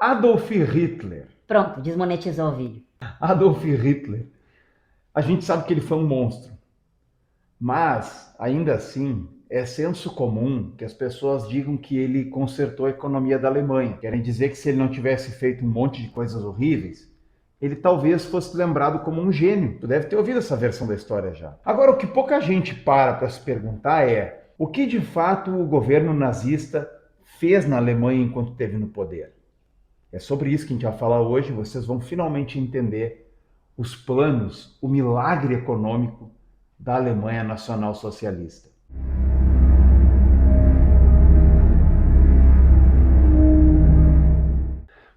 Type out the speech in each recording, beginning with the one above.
Adolf Hitler. Pronto, desmonetizou o vídeo. Adolf Hitler. A gente sabe que ele foi um monstro. Mas, ainda assim, é senso comum que as pessoas digam que ele consertou a economia da Alemanha. Querem dizer que se ele não tivesse feito um monte de coisas horríveis, ele talvez fosse lembrado como um gênio. Tu deve ter ouvido essa versão da história já. Agora, o que pouca gente para se perguntar é o que de fato o governo nazista fez na Alemanha enquanto esteve no poder. É sobre isso que a gente vai falar hoje. Vocês vão finalmente entender os planos, o milagre econômico da Alemanha nacional-socialista.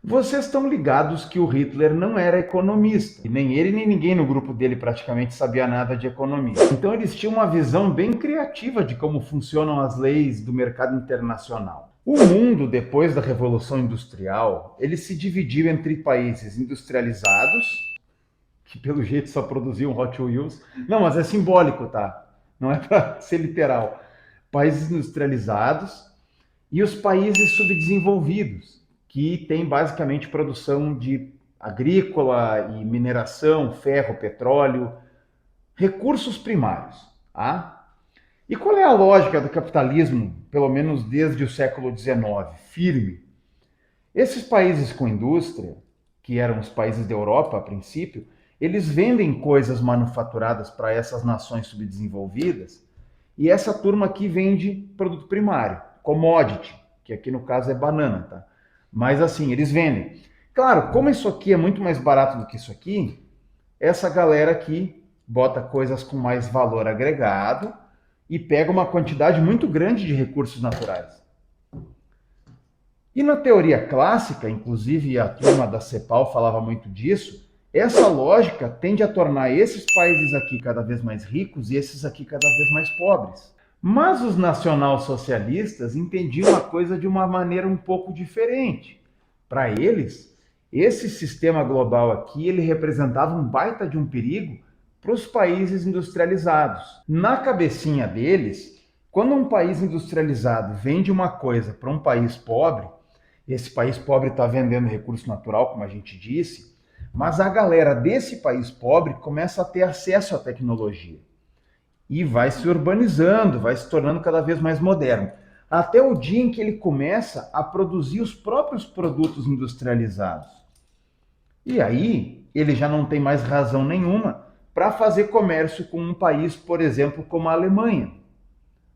Vocês estão ligados que o Hitler não era economista, e nem ele nem ninguém no grupo dele praticamente sabia nada de economia. Então eles tinham uma visão bem criativa de como funcionam as leis do mercado internacional. O mundo, depois da Revolução Industrial, ele se dividiu entre países industrializados, que pelo jeito só produziam Hot Wheels. Não, mas é simbólico, tá? Não é para ser literal. Países industrializados e os países subdesenvolvidos, que têm basicamente produção de agrícola e mineração, ferro, petróleo, recursos primários. Tá? E qual é a lógica do capitalismo, pelo menos desde o século XIX, firme? Esses países com indústria, que eram os países da Europa a princípio, eles vendem coisas manufaturadas para essas nações subdesenvolvidas, e essa turma aqui vende produto primário, commodity, que aqui no caso é banana, tá? Mas assim, eles vendem. Claro, como isso aqui é muito mais barato do que isso aqui, essa galera aqui bota coisas com mais valor agregado e pega uma quantidade muito grande de recursos naturais. E na teoria clássica, inclusive a turma da CEPAL falava muito disso, essa lógica tende a tornar esses países aqui cada vez mais ricos e esses aqui cada vez mais pobres. Mas os nacionalsocialistas entendiam a coisa de uma maneira um pouco diferente. Para eles, esse sistema global aqui, ele representava um baita de um perigo para os países industrializados. Na cabecinha deles, quando um país industrializado vende uma coisa para um país pobre, esse país pobre está vendendo recurso natural, como a gente disse, mas a galera desse país pobre começa a ter acesso à tecnologia. E vai se urbanizando, vai se tornando cada vez mais moderno. Até o dia em que ele começa a produzir os próprios produtos industrializados. E aí, ele já não tem mais razão nenhuma para fazer comércio com um país, por exemplo, como a Alemanha.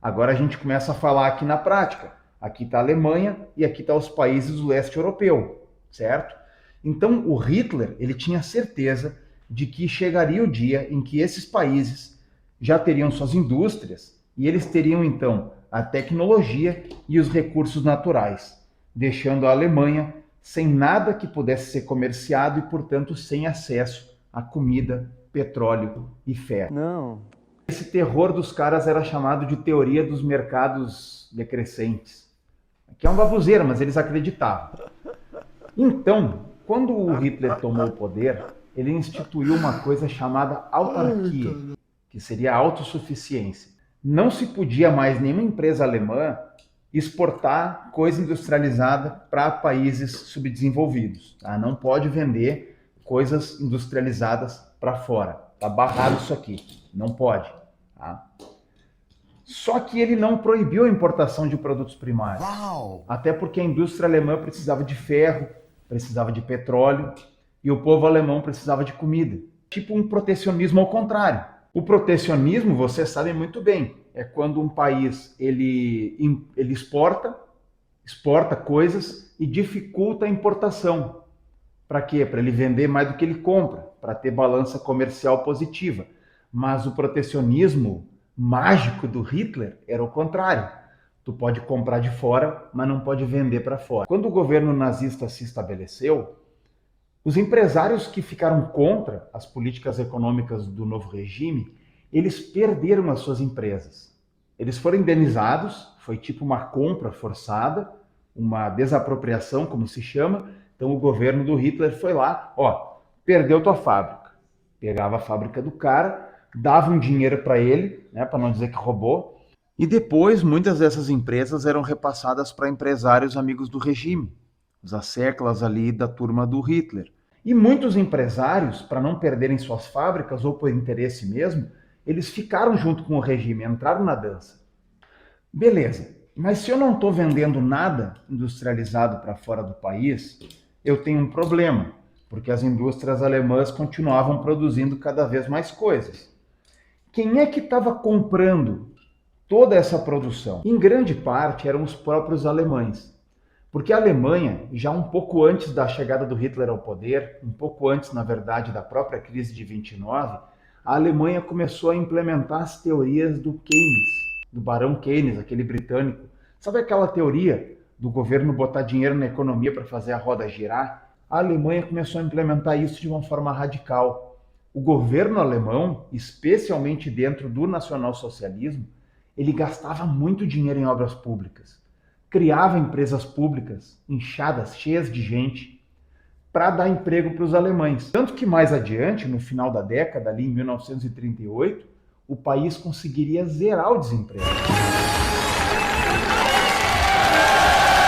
Agora a gente começa a falar aqui na prática. Aqui está a Alemanha e aqui estão os países do leste europeu, certo? Então o Hitler, ele tinha certeza de que chegaria o dia em que esses países já teriam suas indústrias e eles teriam então a tecnologia e os recursos naturais, deixando a Alemanha sem nada que pudesse ser comerciado e, portanto, sem acesso a comida, petróleo e ferro. Não. Esse terror dos caras era chamado de teoria dos mercados decrescentes. Que é um baboseiro, mas eles acreditavam. Então, quando o Hitler tomou o poder, ele instituiu uma coisa chamada autarquia, que seria a autossuficiência. Não se podia mais nenhuma empresa alemã exportar coisa industrializada para países subdesenvolvidos. Tá? Não pode vender coisas industrializadas para fora. Está barrado isso aqui. Não pode. Tá? Só que ele não proibiu a importação de produtos primários. Uau! Até porque a indústria alemã precisava de ferro, precisava de petróleo e o povo alemão precisava de comida. Tipo um protecionismo ao contrário. O protecionismo, vocês sabem muito bem, é quando um país ele exporta coisas e dificulta a importação. Para quê? Para ele vender mais do que ele compra, para ter balança comercial positiva. Mas o protecionismo mágico do Hitler era o contrário. Tu pode comprar de fora, mas não pode vender para fora. Quando o governo nazista se estabeleceu, os empresários que ficaram contra as políticas econômicas do novo regime, eles perderam as suas empresas. Eles foram indenizados, foi tipo uma compra forçada, uma desapropriação, como se chama. Então o governo do Hitler foi lá, perdeu tua fábrica. Pegava a fábrica do cara, dava um dinheiro para ele, né, para não dizer que roubou, e depois muitas dessas empresas eram repassadas para empresários amigos do regime, os asseclas ali da turma do Hitler. E muitos empresários, para não perderem suas fábricas ou por interesse mesmo, eles ficaram junto com o regime, entraram na dança. Beleza, mas se eu não estou vendendo nada industrializado para fora do país, eu tenho um problema, porque as indústrias alemãs continuavam produzindo cada vez mais coisas. Quem é que estava comprando toda essa produção? Em grande parte eram os próprios alemães. Porque a Alemanha, já um pouco antes da chegada do Hitler ao poder, um pouco antes, na verdade, da própria crise de 29, a Alemanha começou a implementar as teorias do Keynes, do Barão Keynes, aquele britânico. Sabe aquela teoria do governo botar dinheiro na economia para fazer a roda girar? A Alemanha começou a implementar isso de uma forma radical. O governo alemão, especialmente dentro do nacionalsocialismo, ele gastava muito dinheiro em obras públicas. Criava empresas públicas, inchadas, cheias de gente, para dar emprego para os alemães. Tanto que mais adiante, no final da década, ali em 1938, o país conseguiria zerar o desemprego.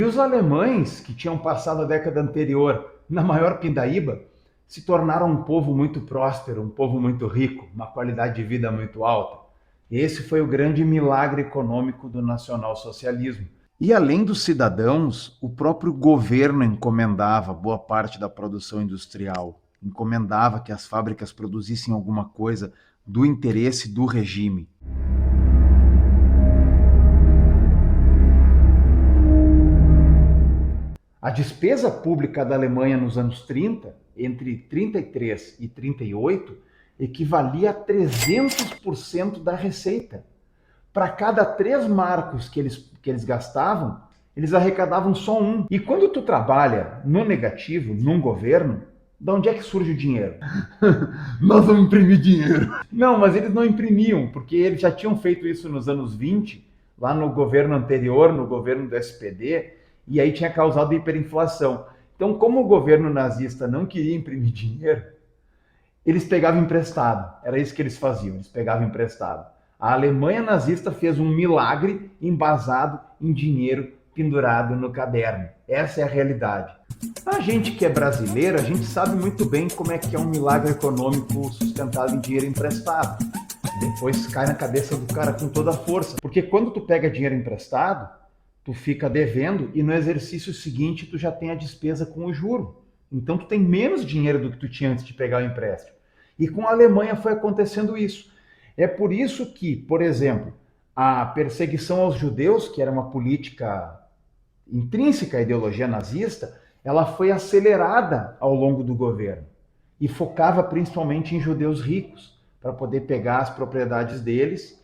E os alemães, que tinham passado a década anterior na maior pindaíba, se tornaram um povo muito próspero, um povo muito rico, uma qualidade de vida muito alta. Esse foi o grande milagre econômico do nacionalsocialismo. E além dos cidadãos, o próprio governo encomendava boa parte da produção industrial, encomendava que as fábricas produzissem alguma coisa do interesse do regime. A despesa pública da Alemanha nos anos 30, entre 33 e 38, equivalia a 300% da receita. Para cada 3 marcos que eles gastavam, eles arrecadavam só 1. E quando tu trabalha no negativo, num governo, de onde é que surge o dinheiro? Nós vamos imprimir dinheiro. Não, mas eles não imprimiam, porque eles já tinham feito isso nos anos 20, lá no governo anterior, no governo do SPD, e aí tinha causado hiperinflação. Então, como o governo nazista não queria imprimir dinheiro, eles pegavam emprestado. Era isso que eles faziam, eles pegavam emprestado. A Alemanha nazista fez um milagre embasado em dinheiro pendurado no caderno. Essa é a realidade. A gente que é brasileiro, a gente sabe muito bem como é que é um milagre econômico sustentado em dinheiro emprestado. Depois cai na cabeça do cara com toda a força. Porque quando tu pega dinheiro emprestado, tu fica devendo e no exercício seguinte tu já tem a despesa com o juro. Então tu tem menos dinheiro do que tu tinha antes de pegar o empréstimo. E com a Alemanha foi acontecendo isso. É por isso que, por exemplo, a perseguição aos judeus, que era uma política intrínseca à ideologia nazista, ela foi acelerada ao longo do governo e focava principalmente em judeus ricos, para poder pegar as propriedades deles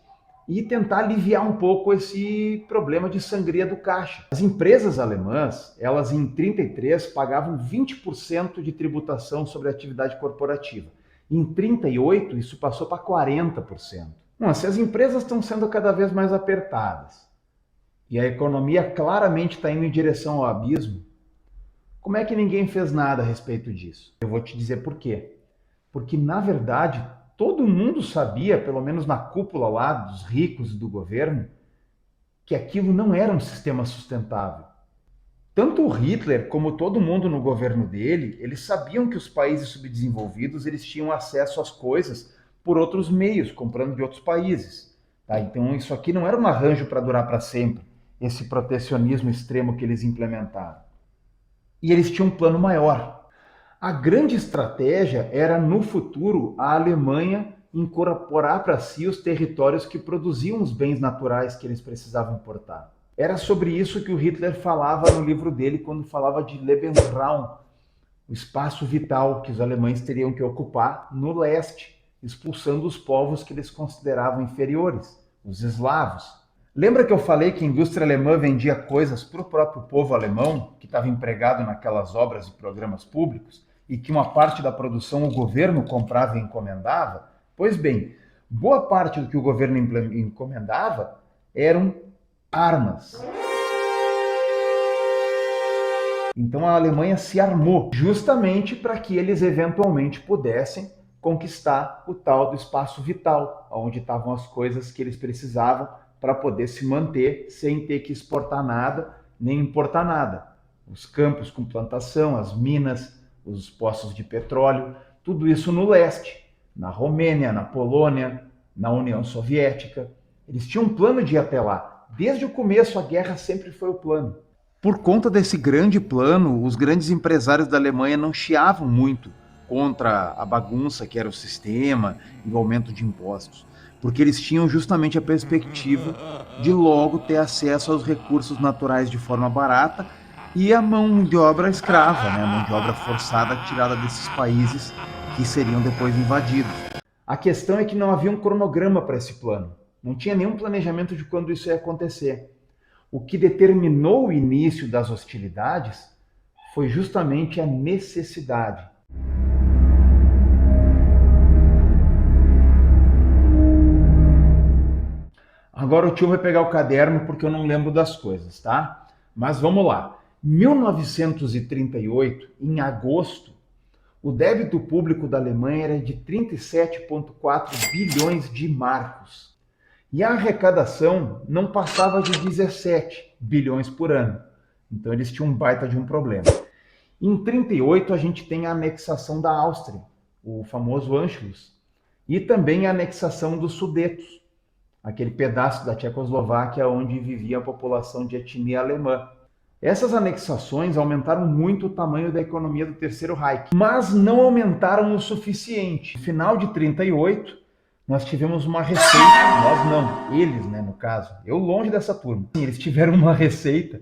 e tentar aliviar um pouco esse problema de sangria do caixa. As empresas alemãs, elas em 33 pagavam 20% de tributação sobre a atividade corporativa. Em 38, isso passou para 40%. Bom, se as empresas estão sendo cada vez mais apertadas e a economia claramente está indo em direção ao abismo, como é que ninguém fez nada a respeito disso? Eu vou te dizer por quê. Porque, na verdade, todo mundo sabia, pelo menos na cúpula lá dos ricos do governo, que aquilo não era um sistema sustentável. Tanto o Hitler como todo mundo no governo dele, eles sabiam que os países subdesenvolvidos eles tinham acesso às coisas por outros meios, comprando de outros países. Tá? Então isso aqui não era um arranjo para durar para sempre, esse protecionismo extremo que eles implementaram. E eles tinham um plano maior. A grande estratégia era, no futuro, a Alemanha incorporar para si os territórios que produziam os bens naturais que eles precisavam importar. Era sobre isso que o Hitler falava no livro dele, quando falava de Lebensraum, o espaço vital que os alemães teriam que ocupar no leste, expulsando os povos que eles consideravam inferiores, os eslavos. Lembra que eu falei que a indústria alemã vendia coisas para o próprio povo alemão, que estava empregado naquelas obras e programas públicos, e que uma parte da produção o governo comprava e encomendava? Pois bem, boa parte do que o governo encomendava eram armas. Então a Alemanha se armou justamente para que eles eventualmente pudessem conquistar o tal do espaço vital, onde estavam as coisas que eles precisavam para poder se manter sem ter que exportar nada nem importar nada. os campos com plantação, as minas, os poços de petróleo, tudo isso no leste, na Romênia, na Polônia, na União Soviética. Eles tinham um plano de ir até lá. Desde o começo, a guerra sempre foi o plano. Por conta desse grande plano, os grandes empresários da Alemanha não chiavam muito contra a bagunça que era o sistema e o aumento de impostos, porque eles tinham justamente a perspectiva de logo ter acesso aos recursos naturais de forma barata e a mão de obra escrava, né? A mão de obra forçada tirada desses países que seriam depois invadidos. A questão é que não havia um cronograma para esse plano, não tinha nenhum planejamento de quando isso ia acontecer. O que determinou o início das hostilidades foi justamente a necessidade. Agora o tio vai pegar o caderno porque eu não lembro das coisas, tá? Mas vamos lá. 1938, em agosto, o débito público da Alemanha era de 37,4 bilhões de marcos. E a arrecadação não passava de 17 bilhões por ano. Então eles tinham um baita de um problema. Em 38 a gente tem a anexação da Áustria, o famoso Anschluss, e também a anexação dos Sudetos, aquele pedaço da Tchecoslováquia onde vivia a população de etnia alemã. Essas anexações aumentaram muito o tamanho da economia do Terceiro Reich, mas não aumentaram o suficiente. No final de 38, nós tivemos uma receita, nós não, eles, né, no caso, eu longe dessa turma. Eles tiveram uma receita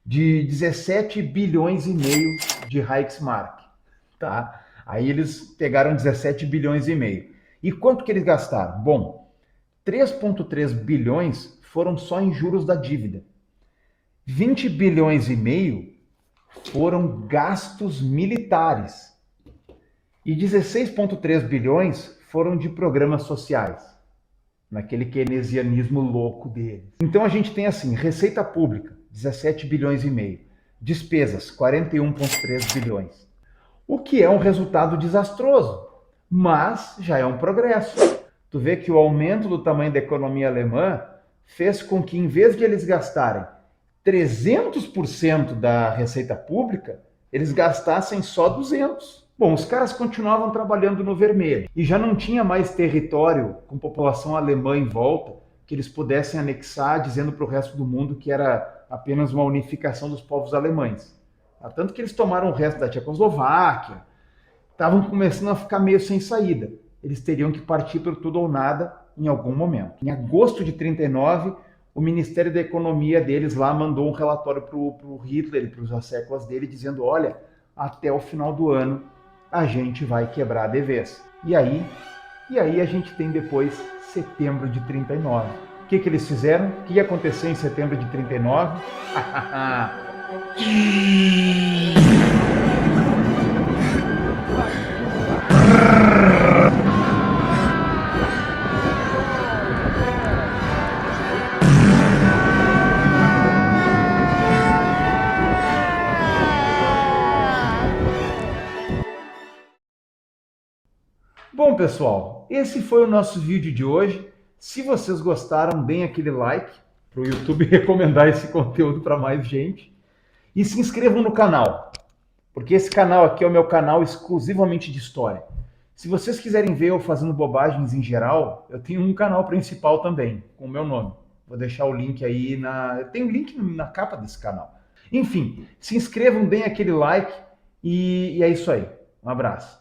de 17 bilhões e meio de Reichsmark, tá? Aí eles pegaram 17 bilhões e meio. E quanto que eles gastaram? Bom, 3,3 bilhões foram só em juros da dívida. 20 bilhões e meio foram gastos militares. E 16,3 bilhões foram de programas sociais, naquele keynesianismo louco deles. Então a gente tem assim, receita pública, 17 bilhões e meio, despesas, 41,3 bilhões. O que é um resultado desastroso, mas já é um progresso. Tu vê que o aumento do tamanho da economia alemã fez com que, em vez de eles gastarem 300% da receita pública, eles gastassem só 200%. Bom, os caras continuavam trabalhando no vermelho e já não tinha mais território com população alemã em volta que eles pudessem anexar, dizendo para o resto do mundo que era apenas uma unificação dos povos alemães. Tanto que eles tomaram o resto da Tchecoslováquia, estavam começando a ficar meio sem saída. Eles teriam que partir por tudo ou nada em algum momento. Em agosto de 39, o Ministério da Economia deles lá mandou um relatório para o Hitler e para os asseclas dele, dizendo, olha, até o final do ano a gente vai quebrar de vez. E aí a gente tem depois setembro de 39. O que eles fizeram? O que aconteceu em setembro de 39? Bom, pessoal, esse foi o nosso vídeo de hoje. Se vocês gostaram, deem aquele like para o YouTube recomendar esse conteúdo para mais gente. E se inscrevam no canal, porque esse canal aqui é o meu canal exclusivamente de história. Se vocês quiserem ver eu fazendo bobagens em geral, eu tenho um canal principal também, com o meu nome. Vou deixar o link aí tem um link na capa desse canal. Enfim, se inscrevam, deem aquele like e é isso aí. Um abraço.